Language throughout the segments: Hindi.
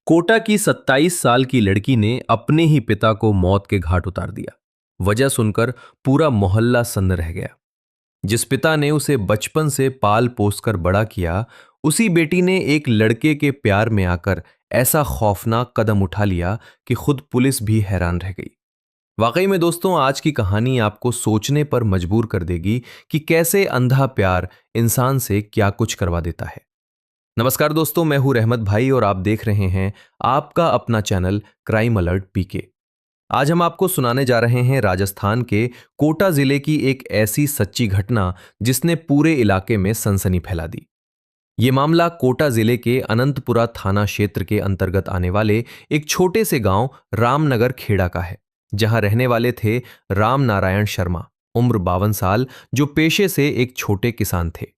कोटा की 27 साल की लड़की ने अपने ही पिता को मौत के घाट उतार दिया। वजह सुनकर पूरा मोहल्ला सन्न रह गया। जिस पिता ने उसे बचपन से पाल पोस कर बड़ा किया, उसी बेटी ने एक लड़के के प्यार में आकर ऐसा खौफनाक कदम उठा लिया कि खुद पुलिस भी हैरान रह गई। वाकई में दोस्तों, आज की कहानी आपको सोचने पर मजबूर कर देगी कि कैसे अंधा प्यार इंसान से क्या कुछ करवा देता है। नमस्कार दोस्तों, मैं हूं रहमत भाई और आप देख रहे हैं आपका अपना चैनल क्राइम अलर्ट पीके। आज हम आपको सुनाने जा रहे हैं राजस्थान के कोटा जिले की एक ऐसी सच्ची घटना जिसने पूरे इलाके में सनसनी फैला दी। ये मामला कोटा जिले के अनंतपुरा थाना क्षेत्र के अंतर्गत आने वाले एक छोटे से गांव रामनगर खेड़ा का है, जहां रहने वाले थे राम नारायण शर्मा, उम्र 52 साल, जो पेशे से एक छोटे किसान थे।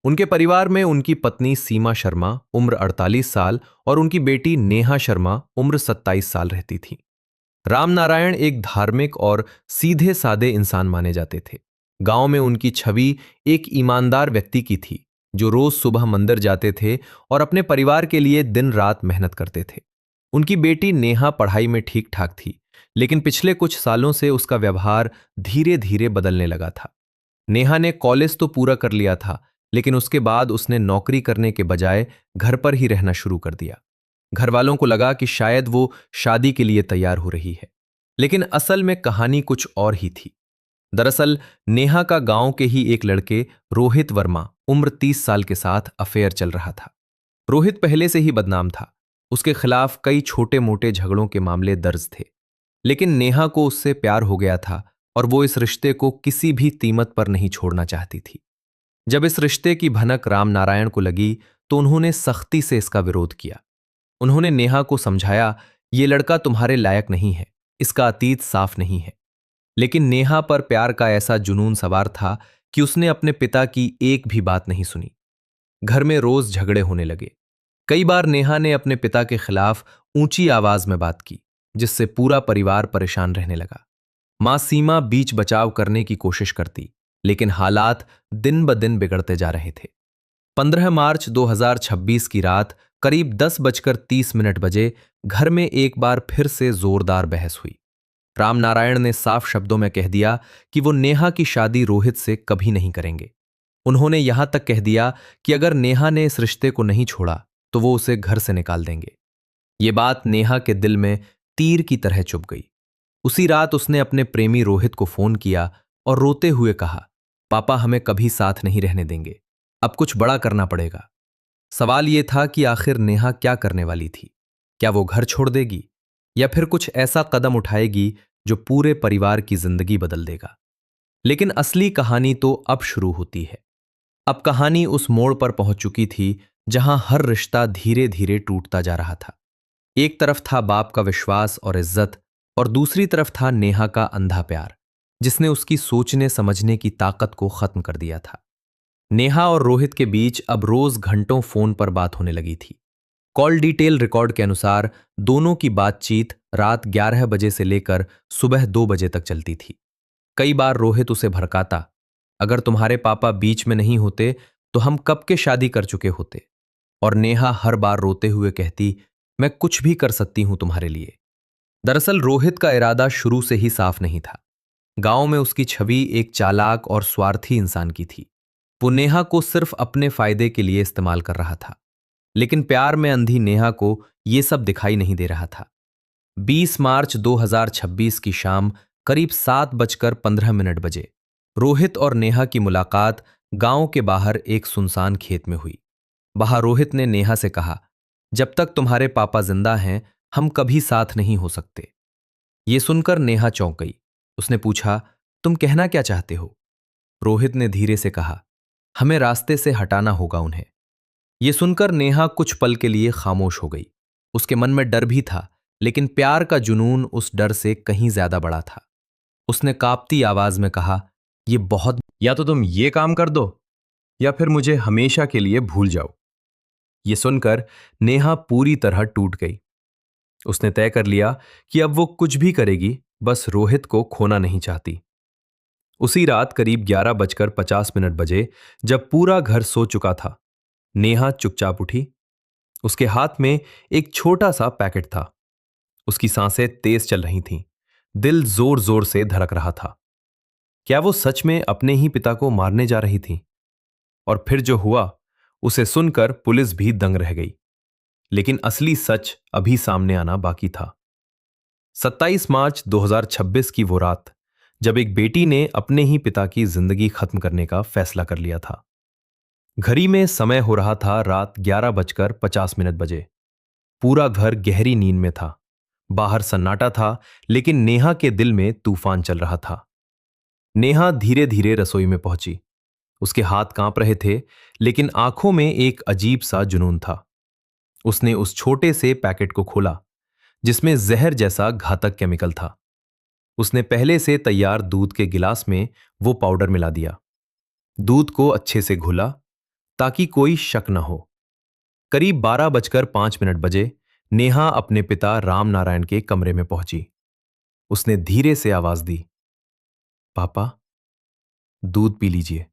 उनके परिवार में उनकी पत्नी सीमा शर्मा, उम्र 48 साल, और उनकी बेटी नेहा शर्मा, उम्र 27 साल रहती थी। रामनारायण एक धार्मिक और सीधे सादे इंसान माने जाते थे। गांव में उनकी छवि एक ईमानदार व्यक्ति की थी, जो रोज सुबह मंदिर जाते थे और अपने परिवार के लिए दिन रात मेहनत करते थे। उनकी बेटी नेहा पढ़ाई में ठीक ठाक थी, लेकिन पिछले कुछ सालों से उसका व्यवहार धीरे धीरे बदलने लगा था। नेहा ने कॉलेज तो पूरा कर लिया था, लेकिन उसके बाद उसने नौकरी करने के बजाय घर पर ही रहना शुरू कर दिया। घर वालों को लगा कि शायद वो शादी के लिए तैयार हो रही है, लेकिन असल में कहानी कुछ और ही थी। दरअसल नेहा का गांव के ही एक लड़के रोहित वर्मा, उम्र 30 साल के साथ अफेयर चल रहा था। रोहित पहले से ही बदनाम था। उसके खिलाफ कई छोटे मोटे झगड़ों के मामले दर्ज थे, लेकिन नेहा को उससे प्यार हो गया था और वो इस रिश्ते को किसी भी कीमत पर नहीं छोड़ना चाहती थी। जब इस रिश्ते की भनक रामनारायण को लगी तो उन्होंने सख्ती से इसका विरोध किया। उन्होंने नेहा को समझाया, ये लड़का तुम्हारे लायक नहीं है, इसका अतीत साफ नहीं है। लेकिन नेहा पर प्यार का ऐसा जुनून सवार था कि उसने अपने पिता की एक भी बात नहीं सुनी। घर में रोज झगड़े होने लगे। कई बार नेहा ने अपने पिता के खिलाफ ऊंची आवाज में बात की, जिससे पूरा परिवार परेशान रहने लगा। मां सीमा बीच बचाव करने की कोशिश करती, लेकिन हालात दिन ब दिन बिगड़ते जा रहे थे। 15 मार्च 2026 की रात करीब 10:30 बजे घर में एक बार फिर से जोरदार बहस हुई। रामनारायण ने साफ शब्दों में कह दिया कि वो नेहा की शादी रोहित से कभी नहीं करेंगे। उन्होंने यहां तक कह दिया कि अगर नेहा ने इस रिश्ते को नहीं छोड़ा तो वो उसे घर से निकाल देंगे। ये बात नेहा के दिल में तीर की तरह चुभ गई। उसी रात उसने अपने प्रेमी रोहित को फोन किया और रोते हुए कहा, पापा हमें कभी साथ नहीं रहने देंगे, अब कुछ बड़ा करना पड़ेगा। सवाल यह था कि आखिर नेहा क्या करने वाली थी। क्या वो घर छोड़ देगी या फिर कुछ ऐसा कदम उठाएगी जो पूरे परिवार की जिंदगी बदल देगा। लेकिन असली कहानी तो अब शुरू होती है। अब कहानी उस मोड़ पर पहुंच चुकी थी जहां हर रिश्ता धीरे धीरे टूटता जा रहा था। एक तरफ था बाप का विश्वास और इज्जत, और दूसरी तरफ था नेहा का अंधा प्यार, जिसने उसकी सोचने समझने की ताकत को खत्म कर दिया था। नेहा और रोहित के बीच अब रोज घंटों फोन पर बात होने लगी थी। कॉल डिटेल रिकॉर्ड के अनुसार दोनों की बातचीत रात 11 बजे से लेकर सुबह 2 बजे तक चलती थी। कई बार रोहित उसे भड़काता, अगर तुम्हारे पापा बीच में नहीं होते तो हम कब के शादी कर चुके होते। और नेहा हर बार रोते हुए कहती, मैं कुछ भी कर सकती हूं तुम्हारे लिए। दरअसल रोहित का इरादा शुरू से ही साफ नहीं था। गांव में उसकी छवि एक चालाक और स्वार्थी इंसान की थी। वो नेहा को सिर्फ अपने फायदे के लिए इस्तेमाल कर रहा था, लेकिन प्यार में अंधी नेहा को यह सब दिखाई नहीं दे रहा था। 20 मार्च 2026 की शाम करीब 7:15 बजे रोहित और नेहा की मुलाकात गांव के बाहर एक सुनसान खेत में हुई। वहां रोहित ने नेहा से कहा, जब तक तुम्हारे पापा जिंदा हैं हम कभी साथ नहीं हो सकते। यह सुनकर नेहा चौंक गई। उसने पूछा, तुम कहना क्या चाहते हो? रोहित ने धीरे से कहा, हमें रास्ते से हटाना होगा उन्हें। यह सुनकर नेहा कुछ पल के लिए खामोश हो गई। उसके मन में डर भी था, लेकिन प्यार का जुनून उस डर से कहीं ज्यादा बड़ा था। उसने कांपती आवाज में कहा, यह बहुत, या तो तुम ये काम कर दो या फिर मुझे हमेशा के लिए भूल जाओ। यह सुनकर नेहा पूरी तरह टूट गई। उसने तय कर लिया कि अब वो कुछ भी करेगी, बस रोहित को खोना नहीं चाहती। उसी रात करीब 11:50 बजे जब पूरा घर सो चुका था, नेहा चुपचाप उठी। उसके हाथ में एक छोटा सा पैकेट था। उसकी सांसें तेज चल रही थीं। दिल जोर जोर से धड़क रहा था। क्या वो सच में अपने ही पिता को मारने जा रही थी? और फिर जो हुआ, उसे सुनकर पुलिस भी दंग रह गई। लेकिन असली सच अभी सामने आना बाकी था। 27 मार्च 2026 की वो रात, जब एक बेटी ने अपने ही पिता की जिंदगी खत्म करने का फैसला कर लिया था। घड़ी में समय हो रहा था रात 11:50 बजे। पूरा घर गहरी नींद में था। बाहर सन्नाटा था, लेकिन नेहा के दिल में तूफान चल रहा था। नेहा धीरे धीरे रसोई में पहुंची। उसके हाथ कांप रहे थे, लेकिन आंखों में एक अजीब सा जुनून था। उसने उस छोटे से पैकेट को खोला, जिसमें जहर जैसा घातक केमिकल था। उसने पहले से तैयार दूध के गिलास में वो पाउडर मिला दिया। दूध को अच्छे से घुला, ताकि कोई शक न हो। करीब 12:05 बजे नेहा अपने पिता राम नारायण के कमरे में पहुंची। उसने धीरे से आवाज दी, पापा, दूध पी लीजिए।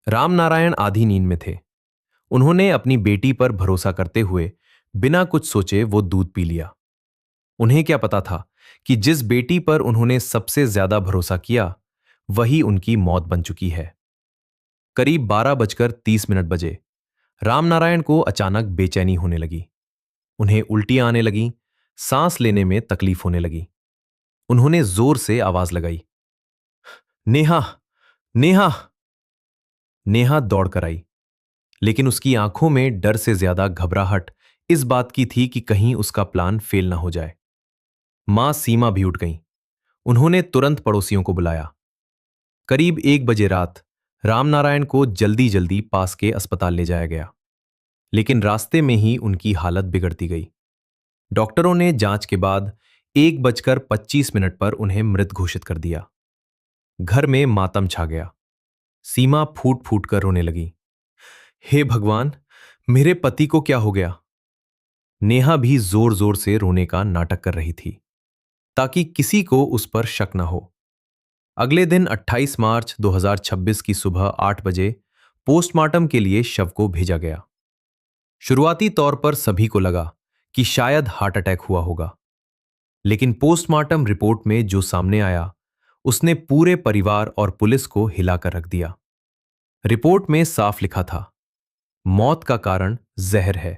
राम नारायण आधी नींद में थे। उन्होंने अपनी बेटी पर भरोसा करते हुए बिना कुछ सोचे वो दूध पी लिया। उन्हें क्या पता था कि जिस बेटी पर उन्होंने सबसे ज्यादा भरोसा किया, वही उनकी मौत बन चुकी है। करीब 12:30 बजे रामनारायण को अचानक बेचैनी होने लगी। उन्हें उल्टियां आने लगीं, सांस लेने में तकलीफ होने लगी। उन्होंने जोर से आवाज लगाई, नेहा, नेहा। नेहा दौड़कर आई, लेकिन उसकी आंखों में डर से ज्यादा घबराहट इस बात की थी कि कहीं उसका प्लान फेल ना हो जाए। मां सीमा भी उठ गईं। उन्होंने तुरंत पड़ोसियों को बुलाया। करीब 1 बजे रात रामनारायण को जल्दी जल्दी पास के अस्पताल ले जाया गया, लेकिन रास्ते में ही उनकी हालत बिगड़ती गई। डॉक्टरों ने जांच के बाद 1:25 पर उन्हें मृत घोषित कर दिया। घर में मातम छा गया। सीमा फूट फूट कर रोने लगी, हे भगवान, मेरे पति को क्या हो गया? नेहा भी जोर जोर से रोने का नाटक कर रही थी, ताकि किसी को उस पर शक न हो। अगले दिन 28 मार्च 2026 की सुबह 8 बजे पोस्टमार्टम के लिए शव को भेजा गया। शुरुआती तौर पर सभी को लगा कि शायद हार्ट अटैक हुआ होगा, लेकिन पोस्टमार्टम रिपोर्ट में जो सामने आया, उसने पूरे परिवार और पुलिस को हिलाकर रख दिया। रिपोर्ट में साफ लिखा था, मौत का कारण जहर है।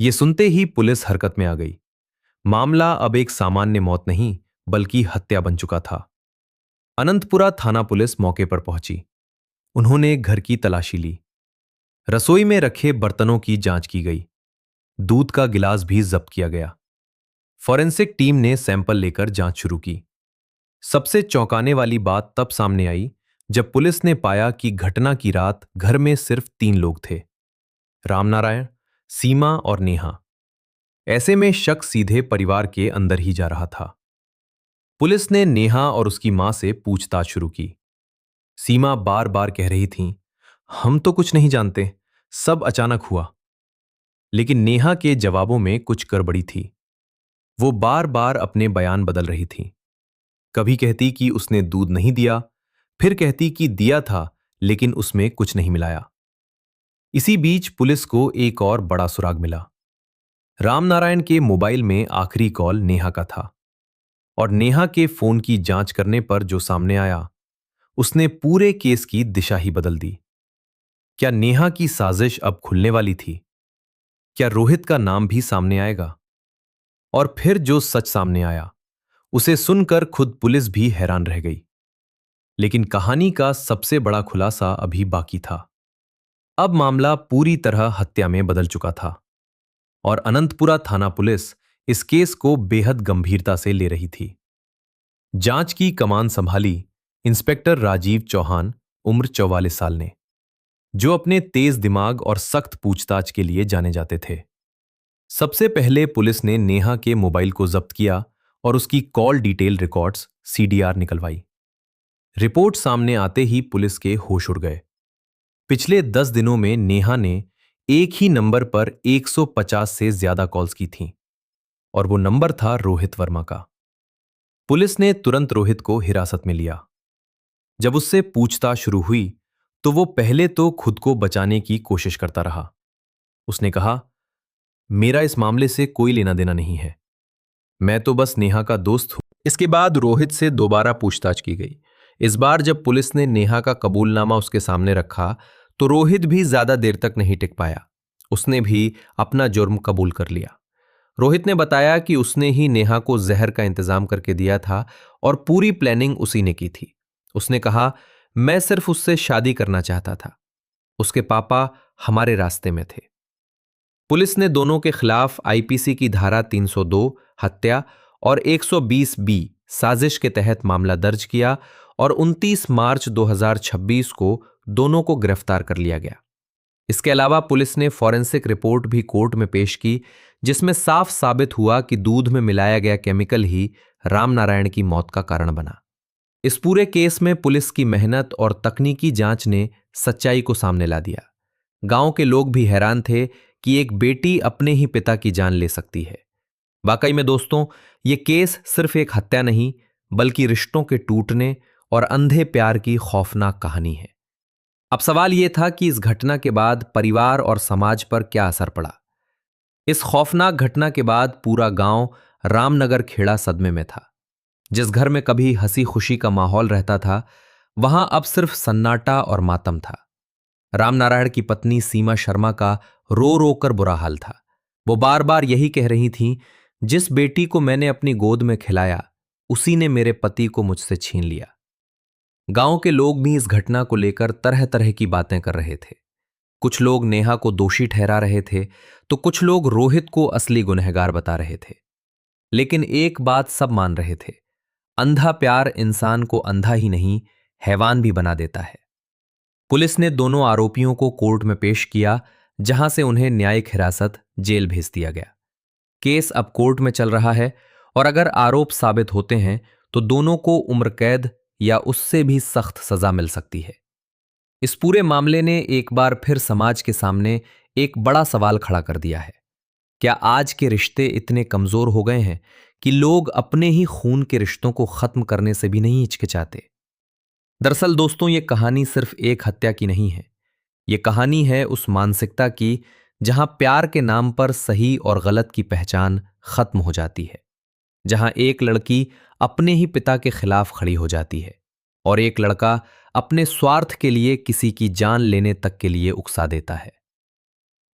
यह सुनते ही पुलिस हरकत में आ गई। मामला अब एक सामान्य मौत नहीं, बल्कि हत्या बन चुका था। अनंतपुरा थाना पुलिस मौके पर पहुंची। उन्होंने घर की तलाशी ली। रसोई में रखे बर्तनों की जांच की गई। दूध का गिलास भी जब्त किया गया। फॉरेंसिक टीम ने सैंपल लेकर जांच शुरू की। सबसे चौंकाने वाली बात तब सामने आई जब पुलिस ने पाया कि घटना की रात घर में सिर्फ 3 लोग थे, रामनारायण, सीमा और नेहा। ऐसे में शक सीधे परिवार के अंदर ही जा रहा था। पुलिस ने नेहा और उसकी मां से पूछताछ शुरू की। सीमा बार बार कह रही थीं, हम तो कुछ नहीं जानते, सब अचानक हुआ। लेकिन नेहा के जवाबों में कुछ गड़बड़ी थी। वो बार बार अपने बयान बदल रही थी। कभी कहती कि उसने दूध नहीं दिया, फिर कहती कि दिया था, लेकिन उसमें कुछ नहीं मिलाया। इसी बीच पुलिस को एक और बड़ा सुराग मिला। रामनारायण के मोबाइल में आखिरी कॉल नेहा का था, और नेहा के फोन की जांच करने पर जो सामने आया, उसने पूरे केस की दिशा ही बदल दी। क्या नेहा की साजिश अब खुलने वाली थी? क्या रोहित का नाम भी सामने आएगा? और फिर जो सच सामने आया, उसे सुनकर खुद पुलिस भी हैरान रह गई। लेकिन कहानी का सबसे बड़ा खुलासा अभी बाकी था। अब मामला पूरी तरह हत्या में बदल चुका था, और अनंतपुरा थाना पुलिस इस केस को बेहद गंभीरता से ले रही थी। जांच की कमान संभाली इंस्पेक्टर राजीव चौहान, उम्र 44 साल ने, जो अपने तेज दिमाग और सख्त पूछताछ के लिए जाने जाते थे। सबसे पहले पुलिस ने नेहा के मोबाइल को जब्त किया और उसकी कॉल डिटेल रिकॉर्ड्स सीडीआर निकलवाई। रिपोर्ट सामने आते ही पुलिस के होश उड़ गए। पिछले 10 दिनों में नेहा ने एक ही नंबर पर 150 से ज्यादा कॉल्स की थीं, और वो नंबर था रोहित वर्मा का। पुलिस ने तुरंत रोहित को हिरासत में लिया। जब उससे पूछताछ शुरू हुई, तो वो पहले तो खुद को बचाने की कोशिश करता रहा। उसने कहा, मेरा इस मामले से कोई लेना देना नहीं है, मैं तो बस नेहा का दोस्त हूं। इसके बाद रोहित से दोबारा पूछताछ की गई। इस बार जब पुलिस ने नेहा का कबूलनामा उसके सामने रखा तो रोहित भी ज्यादा देर तक नहीं टिक पाया। उसने भी अपना जुर्म कबूल कर लिया। रोहित ने बताया कि उसने ही नेहा को जहर का इंतजाम करके दिया था और पूरी प्लानिंग उसी ने की थी। उसने कहा, मैं सिर्फ उससे शादी करना चाहता था, उसके पापा हमारे रास्ते में थे। पुलिस ने दोनों के खिलाफ आईपीसी की धारा 302 हत्या और 120 बी साजिश के तहत मामला दर्ज किया और 29 मार्च 2026 को दोनों को गिरफ्तार कर लिया गया। इसके अलावा पुलिस ने फॉरेंसिक रिपोर्ट भी कोर्ट में पेश की, जिसमें साफ साबित हुआ कि दूध में मिलाया गया केमिकल ही रामनारायण की मौत का कारण बना। इस पूरे केस में पुलिस की मेहनत और तकनीकी जांच ने सच्चाई को सामने ला दिया। गांव के लोग भी हैरान थे कि एक बेटी अपने ही पिता की जान ले सकती है। वाकई में दोस्तों, ये केस सिर्फ एक हत्या नहीं बल्कि रिश्तों के टूटने और अंधे प्यार की खौफनाक कहानी है। अब सवाल यह था कि इस घटना के बाद परिवार और समाज पर क्या असर पड़ा। इस खौफनाक घटना के बाद पूरा गांव रामनगर खेड़ा सदमे में था। जिस घर में कभी हंसी खुशी का माहौल रहता था, वहां अब सिर्फ सन्नाटा और मातम था। रामनारायण की पत्नी सीमा शर्मा का रो रो कर बुरा हाल था। वो बार बार यही कह रही थी, जिस बेटी को मैंने अपनी गोद में खिलाया उसी ने मेरे पति को मुझसे छीन लिया। गांव के लोग भी इस घटना को लेकर तरह तरह की बातें कर रहे थे। कुछ लोग नेहा को दोषी ठहरा रहे थे तो कुछ लोग रोहित को असली गुनहगार बता रहे थे। लेकिन एक बात सब मान रहे थे, अंधा प्यार इंसान को अंधा ही नहीं हैवान भी बना देता है। पुलिस ने दोनों आरोपियों को कोर्ट में पेश किया, जहां से उन्हें न्यायिक हिरासत जेल भेज दिया गया। केस अब कोर्ट में चल रहा है और अगर आरोप साबित होते हैं तो दोनों को उम्र कैद या उससे भी सख्त सजा मिल सकती है। इस पूरे मामले ने एक बार फिर समाज के सामने एक बड़ा सवाल खड़ा कर दिया है। क्या आज के रिश्ते इतने कमजोर हो गए हैं कि लोग अपने ही खून के रिश्तों को खत्म करने से भी नहीं हिचकिचाते? दरअसल दोस्तों, ये कहानी सिर्फ एक हत्या की नहीं है। ये कहानी है उस मानसिकता की जहां प्यार के नाम पर सही और गलत की पहचान खत्म हो जाती है, जहां एक लड़की अपने ही पिता के खिलाफ खड़ी हो जाती है और एक लड़का अपने स्वार्थ के लिए किसी की जान लेने तक के लिए उकसा देता है।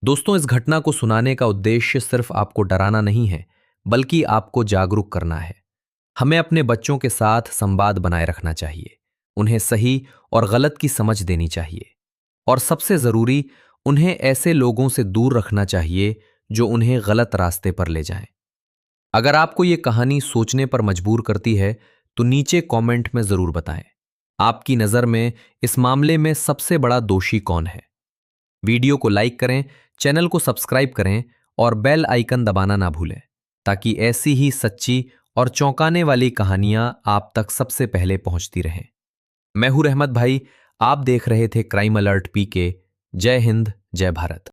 दोस्तों, इस घटना को सुनाने का उद्देश्य सिर्फ आपको डराना नहीं है बल्कि आपको जागरूक करना है। हमें अपने बच्चों के साथ संवाद बनाए रखना चाहिए, उन्हें सही और गलत की समझ देनी चाहिए और सबसे जरूरी, उन्हें ऐसे लोगों से दूर रखना चाहिए जो उन्हें गलत रास्ते पर ले जाएं। अगर आपको ये कहानी सोचने पर मजबूर करती है तो नीचे कमेंट में जरूर बताएं, आपकी नजर में इस मामले में सबसे बड़ा दोषी कौन है। वीडियो को लाइक करें, चैनल को सब्सक्राइब करें और बेल आइकन दबाना ना भूलें ताकि ऐसी ही सच्ची और चौंकाने वाली कहानियां आप तक सबसे पहले पहुंचती रहें। मैं हूं रहमत भाई, आप देख रहे थे क्राइम अलर्ट पीके। जय हिंद, जय भारत।